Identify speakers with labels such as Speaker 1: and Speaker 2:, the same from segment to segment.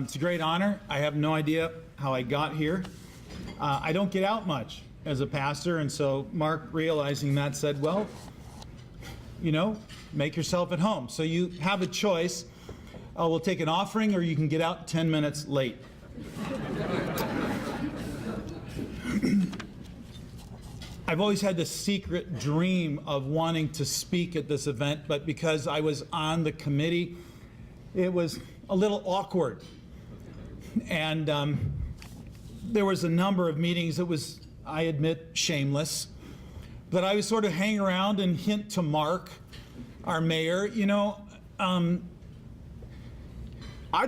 Speaker 1: It's a great honor. I have no idea how I got here. I don't get out much as a pastor, and so Mark, realizing that, said, well, you know, make yourself at home. So you have a choice. We'll take an offering, or you can get out 10 minutes late. I've always had this secret dream of wanting to speak at this event, but because I was on the committee, it was a little awkward. And there was a number of meetings that was, I admit, shameless, that I would sort of hang around and hint to Mark, our mayor, you know, I'd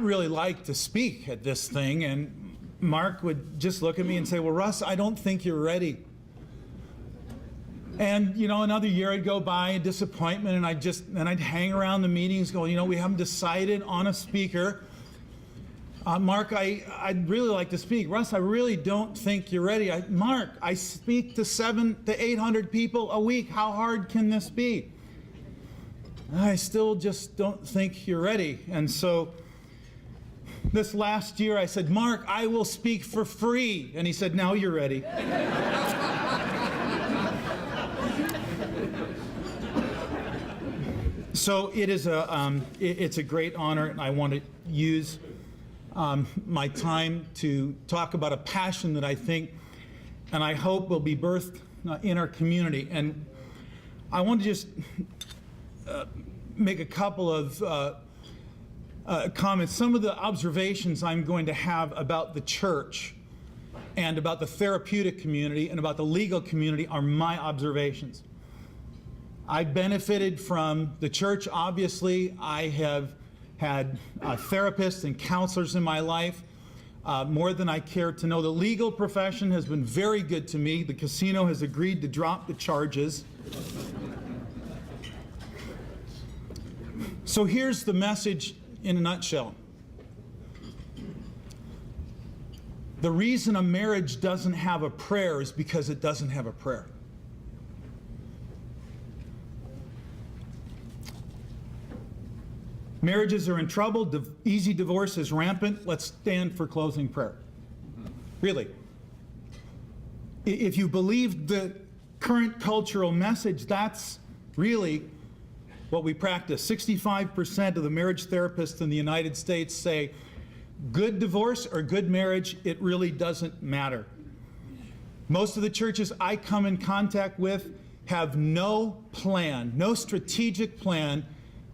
Speaker 1: really like to speak at this thing. And Mark would just look at me and say, well, Russ, I don't think you're ready. And, you know, another year would go by, disappointment, and I'd hang around the meetings going, you know, we haven't decided on a speaker. Mark, I'd really like to speak. Russ, I really don't think you're ready. Mark, I speak to 700 to 800 people a week. How hard can this be? I still just don't think you're ready. And so this last year I said, Mark, I will speak for free. And he said, now you're ready. So it is it's a great honor, and I want to use my time to talk about a passion that I think and I hope will be birthed in our community. And I want to just make a couple of comments. Some of the observations I'm going to have about the church and about the therapeutic community and about the legal community are my observations. I benefited from the church, obviously. I have had therapists and counselors in my life, more than I care to know. The legal profession has been very good to me. The casino has agreed to drop the charges. So here's the message in a nutshell. The reason a marriage doesn't have a prayer is because it doesn't have a prayer. Marriages are in trouble. Easy divorce is rampant. Let's stand for closing prayer. Really. If you believe the current cultural message, that's really what we practice. 65% of the marriage therapists in the United States say good divorce or good marriage, it really doesn't matter. Most of the churches I come in contact with have no plan, no strategic plan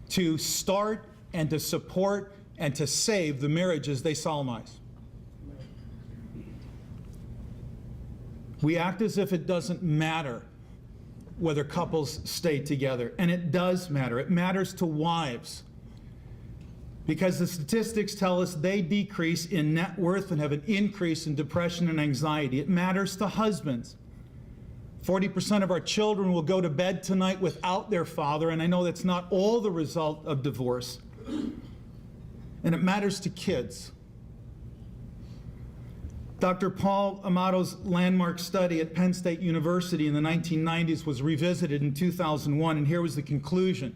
Speaker 1: to start and to support and to save the marriages they solemnize. We act as if it doesn't matter whether couples stay together, and it does matter. It matters to wives, because the statistics tell us they decrease in net worth and have an increase in depression and anxiety. It matters to husbands. 40% of our children will go to bed tonight without their father, and I know that's not all the result of divorce. And it matters to kids. Dr. Paul Amato's landmark study at Penn State University in the 1990s was revisited in 2001, and here was the conclusion.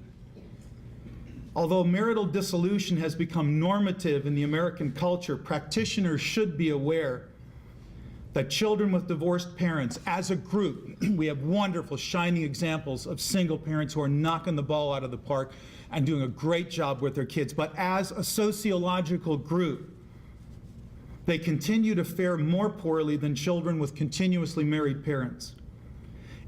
Speaker 1: Although marital dissolution has become normative in the American culture, practitioners should be aware that children with divorced parents, as a group, we have wonderful, shining examples of single parents who are knocking the ball out of the park and doing a great job with their kids. But as a sociological group, they continue to fare more poorly than children with continuously married parents.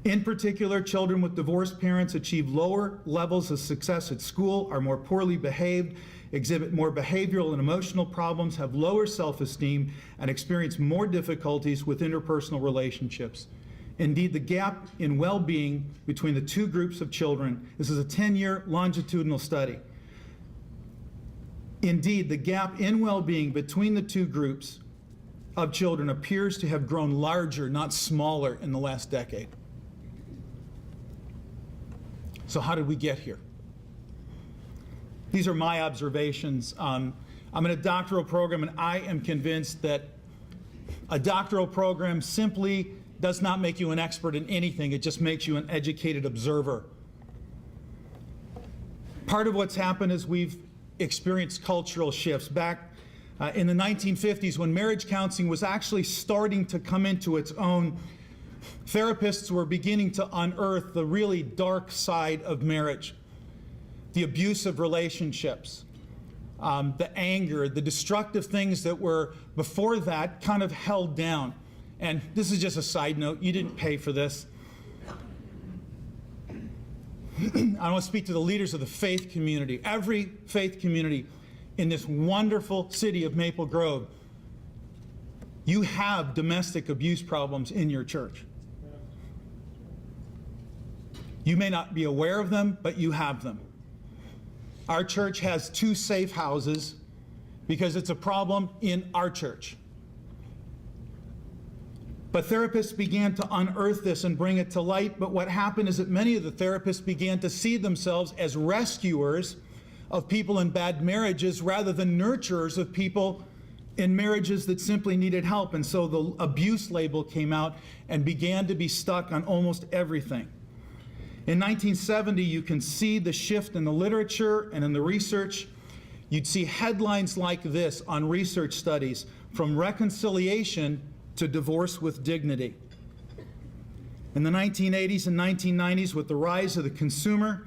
Speaker 1: In particular, children with divorced parents achieve lower levels of success at school, are more poorly behaved, exhibit more behavioral and emotional problems, have lower self-esteem, and experience more difficulties with interpersonal relationships. Indeed, the gap in well-being between the two groups of children, this is a 10-year longitudinal study. Indeed, the gap in well-being between the two groups of children appears to have grown larger, not smaller, in the last decade. So how did we get here? These are my observations. I'm in a doctoral program, and I am convinced that a doctoral program simply does not make you an expert in anything. It just makes you an educated observer. Part of what's happened is we've experienced cultural shifts. Back In the 1950s, when marriage counseling was actually starting to come into its own, therapists were beginning to unearth the really dark side of marriage, the abusive relationships, the anger, the destructive things that were before that kind of held down. And this is just a side note, you didn't pay for this. I want to speak to the leaders of the faith community. Every faith community in this wonderful city of Maple Grove, you have domestic abuse problems in your church. You may not be aware of them, but you have them. Our church has 2 safe houses because it's a problem in our church. But therapists began to unearth this and bring it to light. But what happened is that many of the therapists began to see themselves as rescuers of people in bad marriages rather than nurturers of people in marriages that simply needed help. And so the abuse label came out and began to be stuck on almost everything. In 1970, you can see the shift in the literature and in the research. You'd see headlines like this on research studies: from reconciliation to divorce with dignity. In the 1980s and 1990s, with the rise of the consumer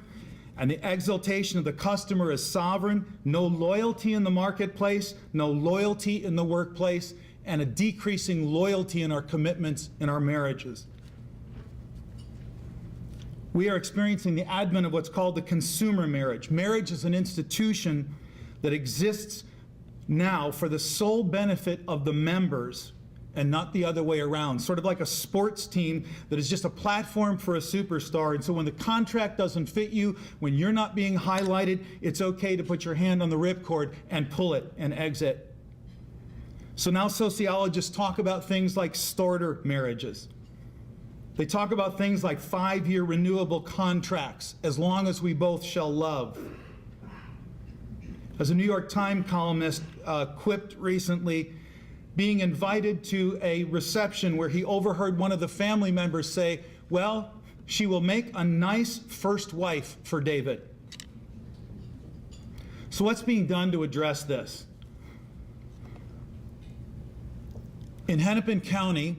Speaker 1: and the exaltation of the customer as sovereign, no loyalty in the marketplace, no loyalty in the workplace, and a decreasing loyalty in our commitments in our marriages. We are experiencing the advent of what's called the consumer marriage. Marriage is an institution that exists now for the sole benefit of the members and not the other way around. Sort of like a sports team that is just a platform for a superstar. And so when the contract doesn't fit you, when you're not being highlighted, it's okay to put your hand on the ripcord and pull it and exit. So now sociologists talk about things like starter marriages. They talk about things like 5-year renewable contracts, as long as we both shall love. As a New York Times columnist quipped recently, being invited to a reception where he overheard one of the family members say, "Well, she will make a nice first wife for David." So what's being done to address this? In Hennepin County,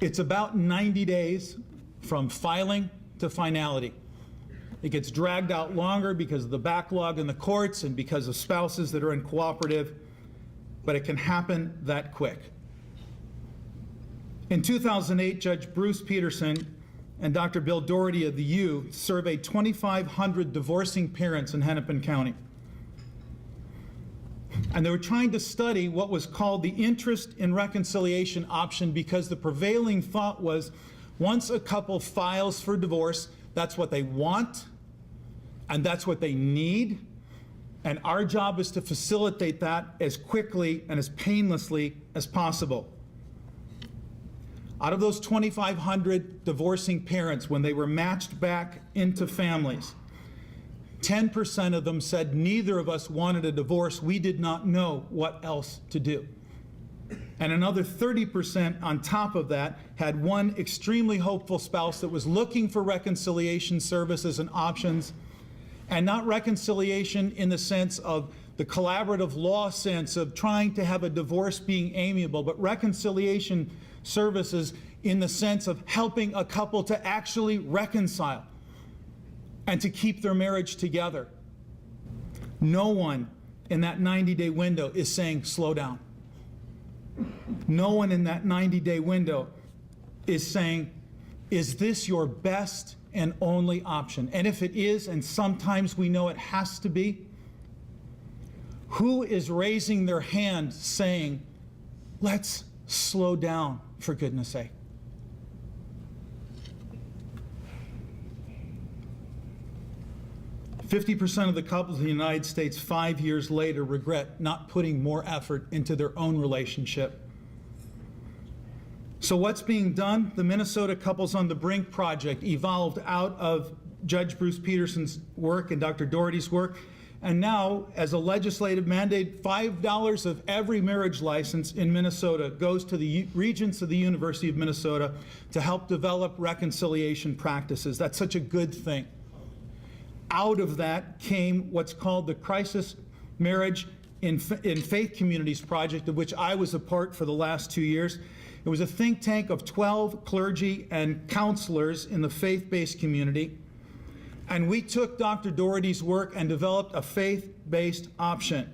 Speaker 1: it's about 90 days from filing to finality. It gets dragged out longer because of the backlog in the courts and because of spouses that are uncooperative, but it can happen that quick. In 2008, Judge Bruce Peterson and Dr. Bill Doherty of the U surveyed 2,500 divorcing parents in Hennepin County. And they were trying to study what was called the interest in reconciliation option, because the prevailing thought was once a couple files for divorce, that's what they want and that's what they need. And our job is to facilitate that as quickly and as painlessly as possible. Out of those 2,500 divorcing parents, when they were matched back into families, 10% of them said neither of us wanted a divorce. We did not know what else to do. And another 30% on top of that had one extremely hopeful spouse that was looking for reconciliation services and options, and not reconciliation in the sense of the collaborative law sense of trying to have a divorce being amiable, but reconciliation services in the sense of helping a couple to actually reconcile and to keep their marriage together. No one in that 90-day window is saying, slow down. No one in that 90-day window is saying, is this your best and only option? And if it is, and sometimes we know it has to be, who is raising their hand saying, let's slow down, for goodness sake? "50% of the couples in the United States 5 years later regret not putting more effort into their own relationship." So what's being done? The Minnesota Couples on the Brink project evolved out of Judge Bruce Peterson's work and Dr. Doherty's work. And now, as a legislative mandate, $5 of every marriage license in Minnesota goes to the regents of the University of Minnesota to help develop reconciliation practices. That's such a good thing. out of that came what's called the Crisis Marriage in Faith Communities Project, of which I was a part for the last 2 years. It was a think tank of 12 clergy and counselors in the faith-based community. And we took Dr. Doherty's work and developed a faith-based option.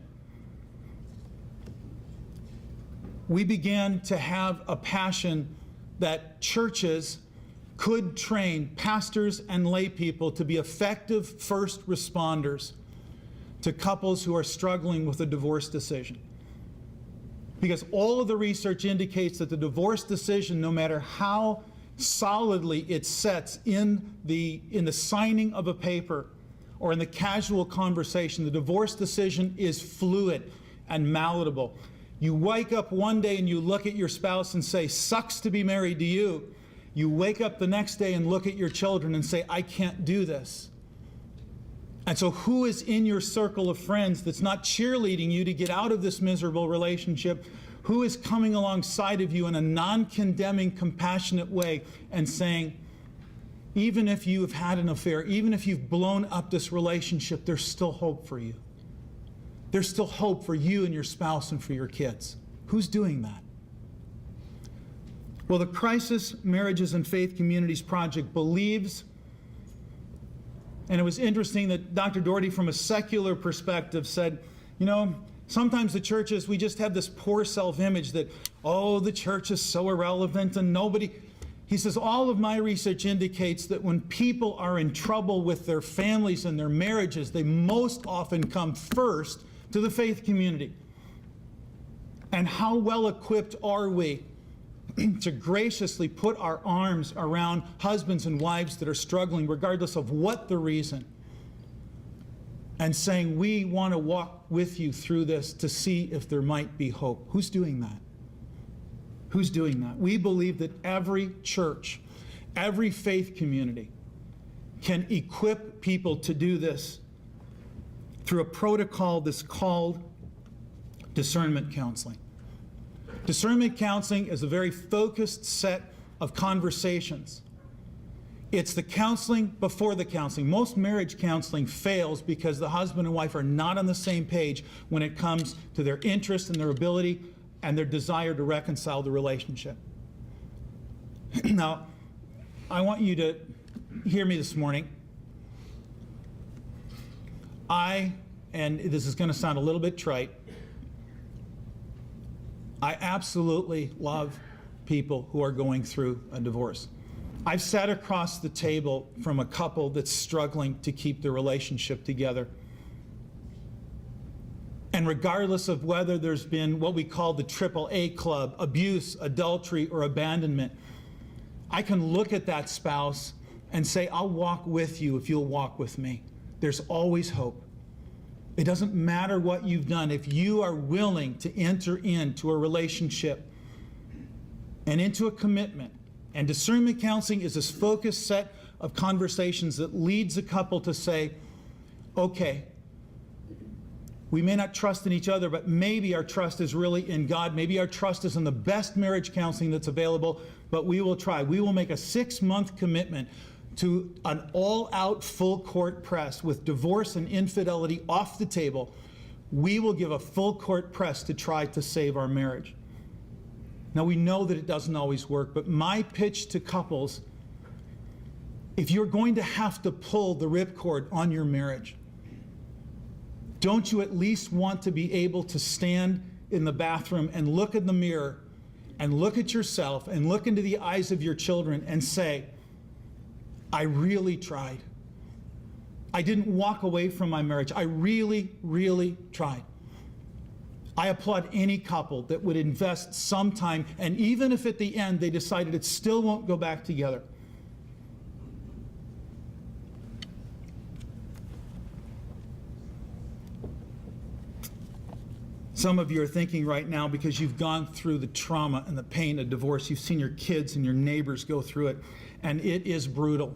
Speaker 1: We began to have a passion that churches could train pastors and lay people to be effective first responders to couples who are struggling with a divorce decision. Because all of the research indicates that the divorce decision, no matter how solidly it sets in the signing of a paper or in the casual conversation, the divorce decision is fluid and malleable. You wake up one day and you look at your spouse and say, "Sucks to be married to you." You wake up the next day and look at your children and say, "I can't do this." And so who is in your circle of friends that's not cheerleading you to get out of this miserable relationship? Who is coming alongside of you in a non-condemning, compassionate way and saying, even if you have had an affair, even if you've blown up this relationship, there's still hope for you. There's still hope for you and your spouse and for your kids. Who's doing that? Well, the Crisis Marriages and Faith Communities Project believes, and it was interesting that Dr. Doherty, from a secular perspective, said, you know, sometimes the churches, we just have this poor self-image that, oh, the church is so irrelevant and nobody. He says, all of my research indicates that when people are in trouble with their families and their marriages, they most often come first to the faith community. And how well equipped are we to graciously put our arms around husbands and wives that are struggling, regardless of what the reason, and saying, we want to walk with you through this to see if there might be hope. Who's doing that? Who's doing that? We believe that every church, every faith community can equip people to do this through a protocol that's called discernment counseling. Discernment counseling is a very focused set of conversations. It's the counseling before the counseling. Most marriage counseling fails because the husband and wife are not on the same page when it comes to their interest and their ability and their desire to reconcile the relationship. Now, I want you to hear me this morning. And this is going to sound a little bit trite, I absolutely love people who are going through a divorce. I've sat across the table from a couple that's struggling to keep their relationship together. And regardless of whether there's been what we call the AAA club, abuse, adultery, or abandonment, I can look at that spouse and say, I'll walk with you if you'll walk with me. There's always hope. It doesn't matter what you've done. If you are willing to enter into a relationship and into a commitment, and discernment counseling is this focused set of conversations that leads a couple to say, okay, we may not trust in each other, but maybe our trust is really in God. Maybe our trust is in the best marriage counseling that's available, but we will try. We will make a 6-month commitment to an all-out full-court press with divorce and infidelity off the table. We will give a full-court press to try to save our marriage. Now, we know that it doesn't always work, but my pitch to couples, if you're going to have to pull the ripcord on your marriage, don't you at least want to be able to stand in the bathroom and look in the mirror and look at yourself and look into the eyes of your children and say, I really tried. I didn't walk away from my marriage. I really, really tried. I applaud any couple that would invest some time, and even if at the end they decided it still won't go back together. Some of you are thinking right now, because you've gone through the trauma and the pain of divorce, you've seen your kids and your neighbors go through it, and it is brutal.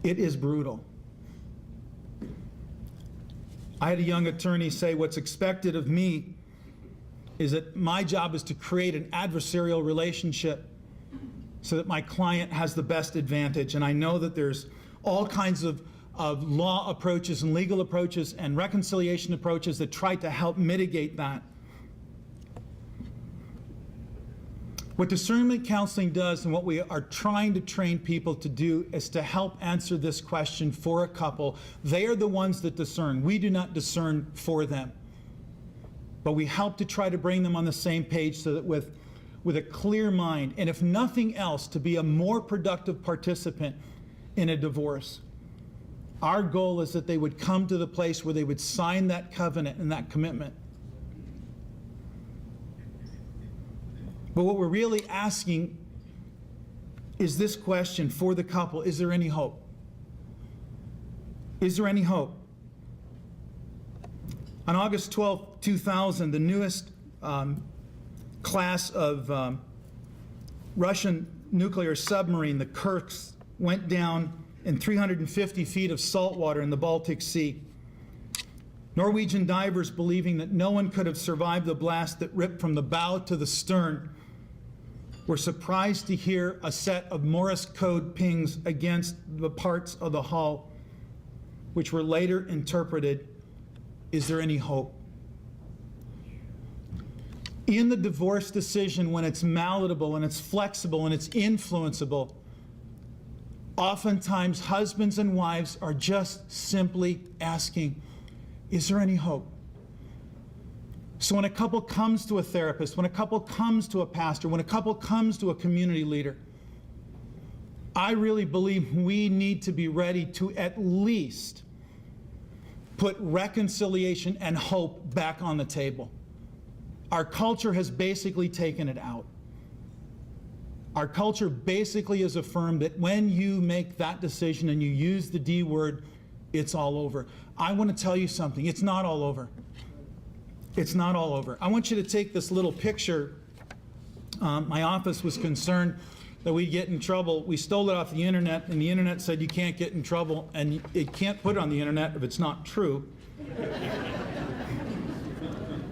Speaker 1: It is brutal. I had a young attorney say, what's expected of me is that my job is to create an adversarial relationship so that my client has the best advantage. And I know that there's all kinds of law approaches and legal approaches and reconciliation approaches that try to help mitigate that. What discernment counseling does, and what we are trying to train people to do, is to help answer this question for a couple. They are the ones that discern. We do not discern for them. But we help to try to bring them on the same page so that with a clear mind, and if nothing else, to be a more productive participant in a divorce. Our goal is that they would come to the place where they would sign that covenant and that commitment. But what we're really asking is this question for the couple: is there any hope? Is there any hope? On August 12, 2000, the newest class of Russian nuclear submarine, the Kursk, went down in 350 feet of salt water in the Baltic Sea. Norwegian divers, believing that no one could have survived the blast that ripped from the bow to the stern, were surprised to hear a set of Morse code pings against the parts of the hull, which were later interpreted, "Is there any hope?" In the divorce decision, when it's malleable and it's flexible and it's influenceable, oftentimes husbands and wives are just simply asking, is there any hope? So when a couple comes to a therapist, when a couple comes to a pastor, when a couple comes to a community leader, I really believe we need to be ready to at least put reconciliation and hope back on the table. Our culture has basically taken it out. Our culture basically has affirmed that when you make that decision and you use the D word, it's all over. I want to tell you something. It's not all over. It's not all over. I want you to take this little picture. My office was concerned that we'd get in trouble. We stole it off the internet, and the internet said you can't get in trouble, and it can't put it on the internet if it's not true.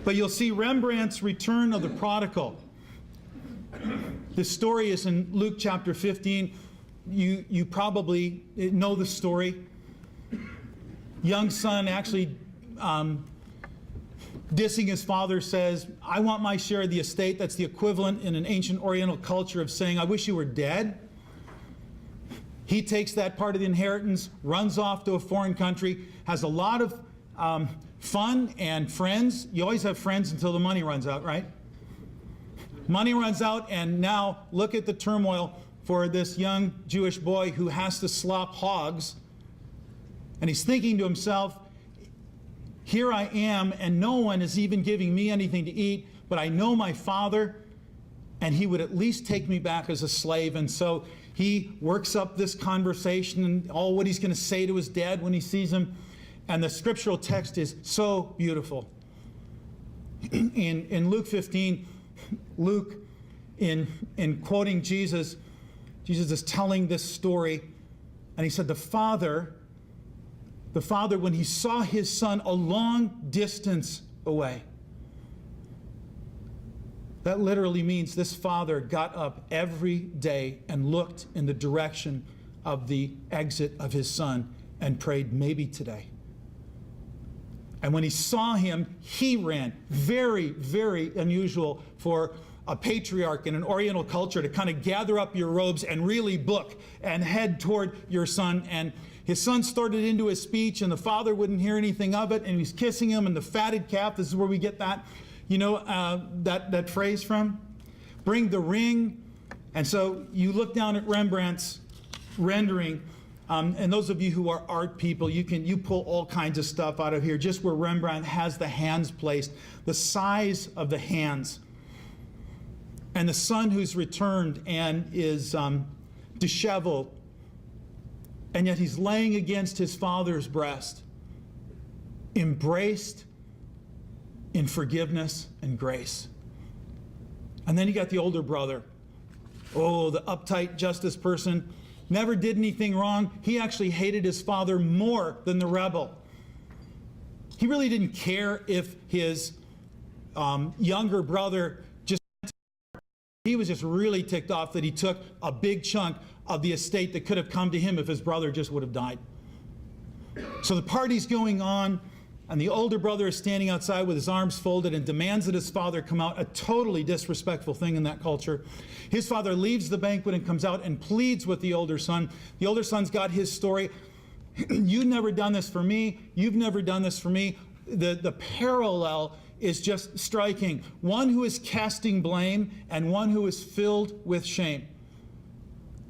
Speaker 1: But you'll see Rembrandt's Return of the Prodigal. This story is in Luke chapter 15. You probably know the story. Young son actually dissing his father says, I want my share of the estate. That's the equivalent in an ancient Oriental culture of saying, I wish you were dead. He takes that part of the inheritance, runs off to a foreign country, has a lot of fun and friends. You always have friends until the money runs out, right? Money runs out, and now look at the turmoil for this young Jewish boy who has to slop hogs. And he's thinking to himself, here I am, and no one is even giving me anything to eat, but I know my father, and he would at least take me back as a slave. And so he works up this conversation and all what he's going to say to his dad when he sees him. And the scriptural text is so beautiful. In Luke 15, Luke, in quoting Jesus, Jesus is telling this story, and he said, the father, when he saw his son a long distance away, that literally means this father got up every day and looked in the direction of the exit of his son and prayed, maybe today. And when he saw him, he ran. Very, very unusual for a patriarch in an Oriental culture to kind of gather up your robes and really book and head toward your son. And his son started into his speech, and the father wouldn't hear anything of it, and he's kissing him, and the fatted calf, this is where we get that, that phrase from. Bring the ring. And so you look down at Rembrandt's rendering, and those of you who are art people, you pull all kinds of stuff out of here, just where Rembrandt has the hands placed, the size of the hands. And the son who's returned and is disheveled, and yet he's laying against his father's breast, embraced in forgiveness and grace. And then you got the older brother. Oh, the uptight justice person, never did anything wrong. He actually hated his father more than the rebel. He really didn't care if his younger brother He was just really ticked off that he took a big chunk of the estate that could have come to him if his brother just would have died. So the party's going on, and the older brother is standing outside with his arms folded and demands that his father come out, a totally disrespectful thing in that culture. His father leaves the banquet and comes out and pleads with the older son. The older son's got his story. You've never done this for me. You've never done this for me. The parallel is just striking. One who is casting blame and one who is filled with shame.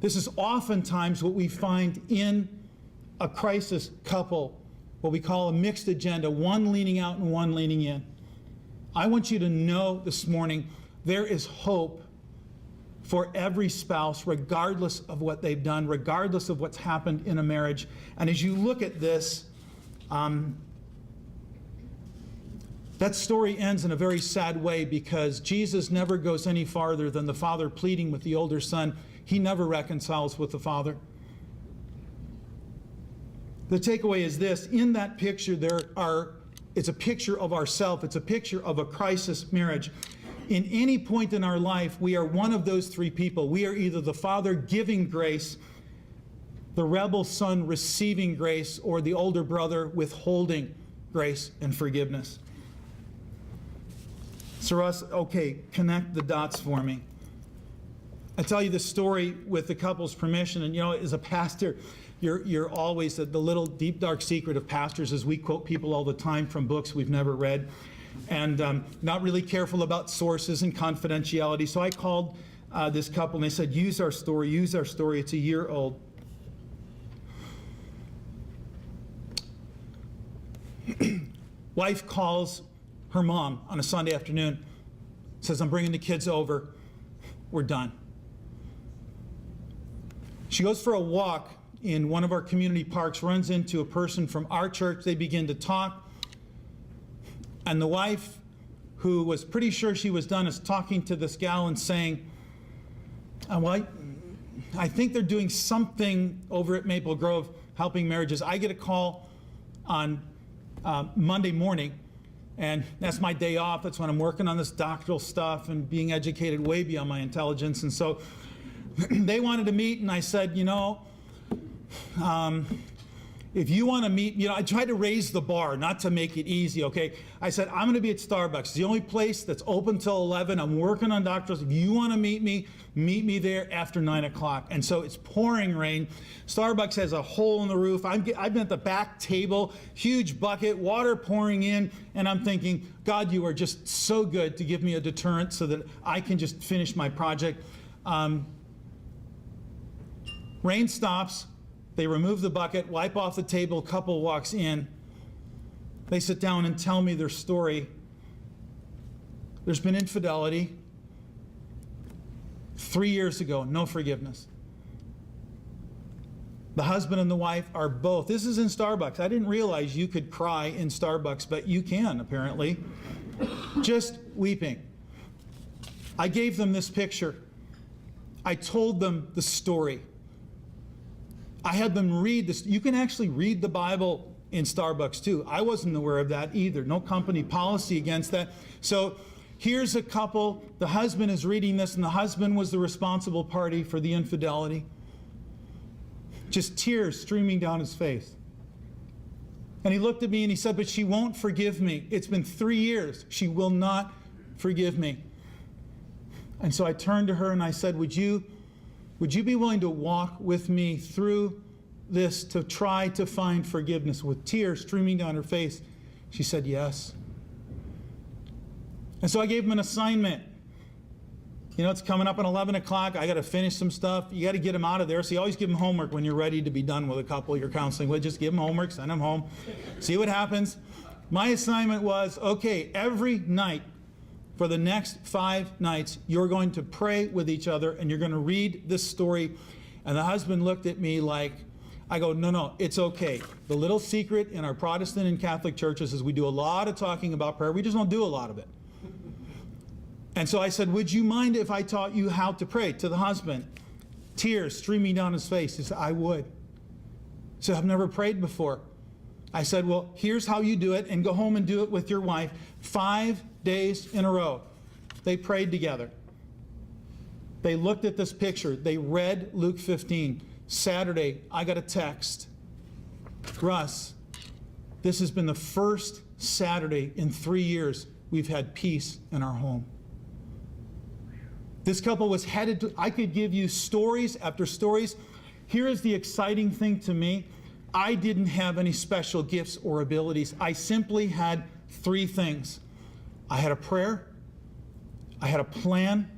Speaker 1: This is oftentimes what we find in a crisis couple, what we call a mixed agenda, one leaning out and one leaning in. I want you to know this morning, there is hope for every spouse, regardless of what they've done, regardless of what's happened in a marriage. And as you look at this, that story ends in a very sad way, because Jesus never goes any farther than the father pleading with the older son. He never reconciles with the father. The takeaway is this: in that picture it's a picture of ourself. It's a picture of a crisis marriage. In any point in our life, we are one of those three people. We are either the father giving grace, the rebel son receiving grace, or the older brother withholding grace and forgiveness. So Russ, okay, connect the dots for me. I tell you this story with the couple's permission, and as a pastor, you're always the little deep dark secret of pastors is we quote people all the time from books we've never read, and not really careful about sources and confidentiality. So I called this couple and they said, use our story, it's a year old. Wife calls her mom on a Sunday afternoon, says, I'm bringing the kids over, we're done. She goes for a walk in one of our community parks, runs into a person from our church. They begin to talk. And the wife, who was pretty sure she was done, is talking to this gal and saying, well, I think they're doing something over at Maple Grove, helping marriages. I get a call on Monday morning, and that's my day off. That's when I'm working on this doctoral stuff and being educated way beyond my intelligence. And so they wanted to meet, and I said, if you want to meet, I tried to raise the bar, not to make it easy, okay? I said, I'm going to be at Starbucks. It's the only place that's open till 11. I'm working on doctorals. If you want to meet me there after 9 o'clock. And so it's pouring rain. Starbucks has a hole in the roof. I've been at the back table, huge bucket, water pouring in, and I'm thinking, God, you are just so good to give me a deterrent so that I can just finish my project. Rain stops. They remove the bucket, wipe off the table, couple walks in. They sit down and tell me their story. There's been infidelity. 3 years ago, no forgiveness. The husband and the wife are both, this is in Starbucks. I didn't realize you could cry in Starbucks, but you can apparently. Just weeping. I gave them this picture. I told them the story. I had them read this. You can actually read the Bible in Starbucks too. I wasn't aware of that either. No company policy against that. So here's a couple. The husband is reading this, and the husband was the responsible party for the infidelity. Just tears streaming down his face. And he looked at me and he said, but she won't forgive me. It's been 3 years. She will not forgive me. And so I turned to her and I said, would you be willing to walk with me through this to try to find forgiveness? With tears streaming down her face, she said yes. And so I gave him an assignment. It's coming up at 11 o'clock. I got to finish some stuff. You got to get them out of there. So you always give them homework when you're ready to be done with a couple you're counseling with. Just give them homework, send them home, see what happens. My assignment was, okay, every night, for the next 5 nights, you're going to pray with each other and you're going to read this story. And the husband looked at me like, I go, no, it's okay. The little secret in our Protestant and Catholic churches is we do a lot of talking about prayer. We just don't do a lot of it. And so I said, would you mind if I taught you how to pray? To the husband, tears streaming down his face. He said, I would. He said, I've never prayed before. I said, well, here's how you do it, and go home and do it with your wife 5 days in a row. They prayed together. They looked at this picture. They read Luke 15. Saturday, I got a text. Russ, this has been the first Saturday in 3 years we've had peace in our home. This couple was headed to, I could give you stories after stories. Here is the exciting thing to me. I didn't have any special gifts or abilities. I simply had 3 things. I had a prayer, I had a plan,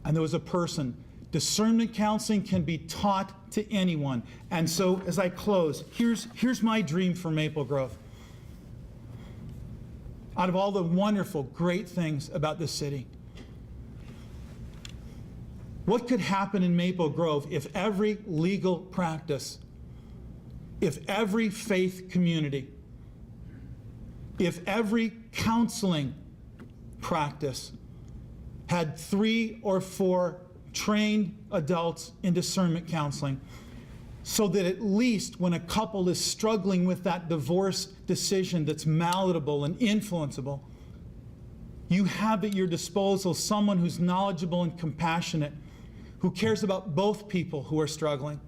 Speaker 1: and there was a person. Discernment counseling can be taught to anyone. And so as I close, here's my dream for Maple Grove. Out of all the wonderful, great things about this city, what could happen in Maple Grove if every legal practice, if every faith community, if every counseling practice had 3 or 4 trained adults in discernment counseling, so that at least when a couple is struggling with that divorce decision that's malleable and influenceable, you have at your disposal someone who's knowledgeable and compassionate, who cares about both people who are struggling.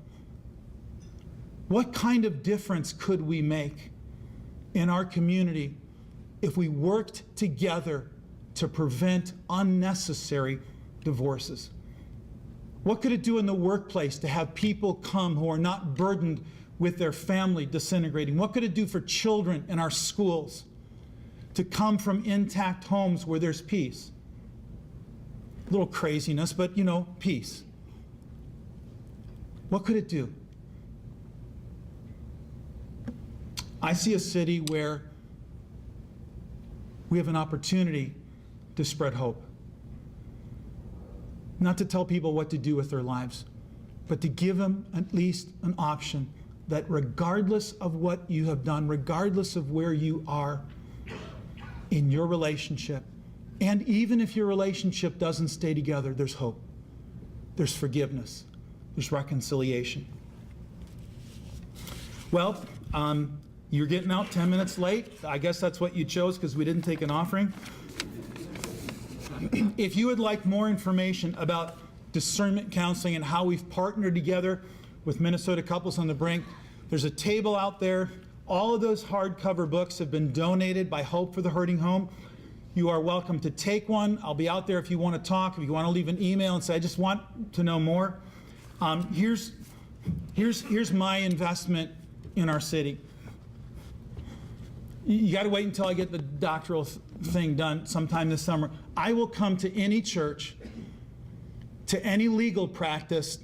Speaker 1: What kind of difference could we make in our community if we worked together to prevent unnecessary divorces? What could it do in the workplace to have people come who are not burdened with their family disintegrating? What could it do for children in our schools to come from intact homes where there's peace? A little craziness, but you know, peace. What could it do? I see a city where we have an opportunity to spread hope. Not to tell people what to do with their lives, but to give them at least an option that regardless of what you have done, regardless of where you are in your relationship, and even if your relationship doesn't stay together, there's hope. There's forgiveness. There's reconciliation. Well, you're getting out 10 minutes late. I guess that's what you chose because we didn't take an offering. If you would like more information about discernment counseling and how we've partnered together with Minnesota Couples on the Brink, there's a table out there. All of those hardcover books have been donated by Hope for the Hurting Home. You are welcome to take one. I'll be out there if you want to talk, if you want to leave an email and say, I just want to know more. Here's my investment in our city. You got to wait until I get the doctoral thing done sometime this summer. I will come to any church, to any legal practice,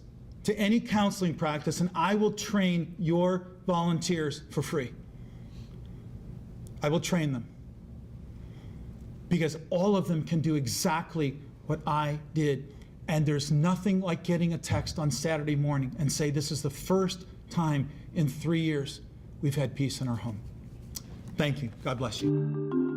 Speaker 1: to any counseling practice, and I will train your volunteers for free. I will train them. Because all of them can do exactly what I did. And there's nothing like getting a text on Saturday morning and say, this is the first time in 3 years we've had peace in our home. Thank you. God bless you.